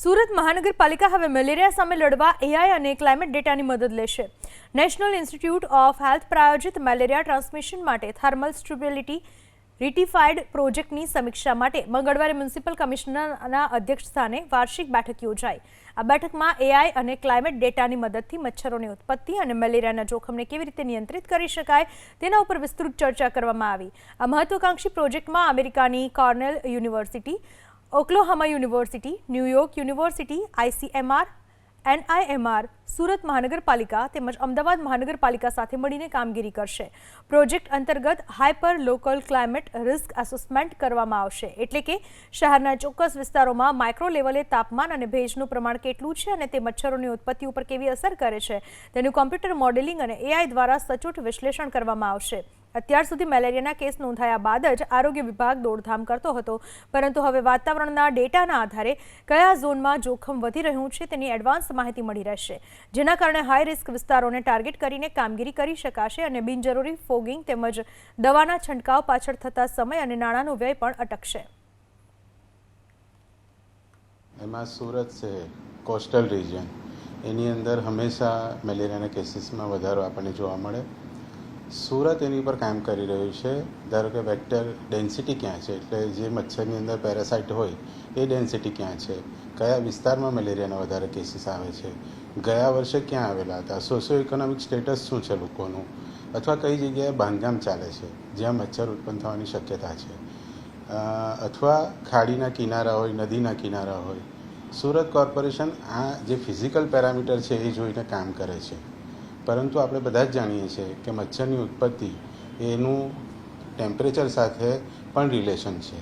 સુરત મહાનગરપાલિકા હવે મેલેરિયા સામે લડવા એઆઈ અને ક્લાઇમેટ ડેટાની મદદ લેશે. નેશનલ ઇન્સ્ટિટ્યૂટ ઓફ હેલ્થ પ્રાયોજિત મેલેરિયા ટ્રાન્સમિશન માટે થર્મલ સ્ટેબિલિટી રિટિફાઈડ પ્રોજેક્ટની સમીક્ષા માટે મંગળવારે મ્યુનિસિપલ કમિશનરના અધ્યક્ષસ્થાને વાર્ષિક બેઠક યોજાઈ. આ બેઠકમાં એઆઈ અને ક્લાઇમેટ ડેટાની મદદથી મચ્છરોની ઉત્પત્તિ અને મેલેરિયાના જોખમને કેવી રીતે નિયંત્રિત કરી શકાય તેના ઉપર વિસ્તૃત ચર્ચા કરવામાં આવી. આ મહત્વાકાંક્ષી પ્રોજેક્ટમાં અમેરિકાની Cornell university, Oklahoma university, New York university, ICMR, NIMR, Surat મહાનગરપાલિકા તેમજ અમદાવાદ મહાનગરપાલિકા સાથે મળીને કામગીરી કરશે. પ્રોજેક્ટ અંતર્ગત hyper local climate risk assessment કરવામાં આવશે, એટલે કે શહેરના ચોક્કસ વિસ્તારોમાં માઇક્રો લેવલે તાપમાન અને ભેજનું પ્રમાણ કેટલું છે અને તે મચ્છરોની ઉત્પત્તિ ઉપર કેવી અસર કરે છે તેનું કોમ્પ્યુટર મોડેલિંગ અને એઆઈ દ્વારા સચોટ વિશ્લેષણ કરવામાં આવશે. અત્યાર સુધી મેલેરિયાના કેસ નોંધાયા બાદ જ આરોગ્ય વિભાગ દોડધામ કરતો હતો, પરંતુ હવે વાતાવરણના ડેટાના આધારે કયા ઝોનમાં જોખમ વધી રહ્યું છે તેની એડવાન્સ માહિતી મળી રહેશે, જેના કારણે હાઈ રિસ્ક વિસ્તારોને ટાર્ગેટ કરીને કામગીરી કરી શકાશે અને બિનજરૂરી ફોગિંગ તેમજ દવાના છંટકાવ પાછળ થતા સમય અને નાણાંનો વ્યય પણ અટકશે. એમાં સુરત છે કોસ્ટલ રિજન, એની અંદર હંમેશા મેલેરિયાના કેસીસમાં વધારો આપણને જોવા મળે. સુરત એની પર કામ કરી રહ્યું છે. ધારો કે વેક્ટર ડેન્સિટી ક્યાં છે, એટલે જે મચ્છરની અંદર પેરાસાઇટ હોય એ ડેન્સિટી ક્યાં છે, કયા વિસ્તારમાં મેલેરિયાના વધારે કેસીસ આવે છે, ગયા વર્ષે ક્યાં આવેલા હતા, સોશિયો ઇકોનોમિક સ્ટેટસ શું છે લોકોનું, અથવા કઈ જગ્યાએ બાંધકામ ચાલે છે જ્યાં મચ્છર ઉત્પન્ન થવાની શક્યતા છે, અથવા ખાડીના કિનારા હોય, નદીના કિનારા હોય. સુરત કોર્પોરેશન આ જે ફિઝિકલ પેરામીટર છે એ જોઈને કામ કરે છે. પરંતુ આપણે બધા જ જાણીએ છીએ કે મચ્છરની ઉત્પત્તિ એનું ટેમ્પરેચર સાથે પણ રિલેશન છે.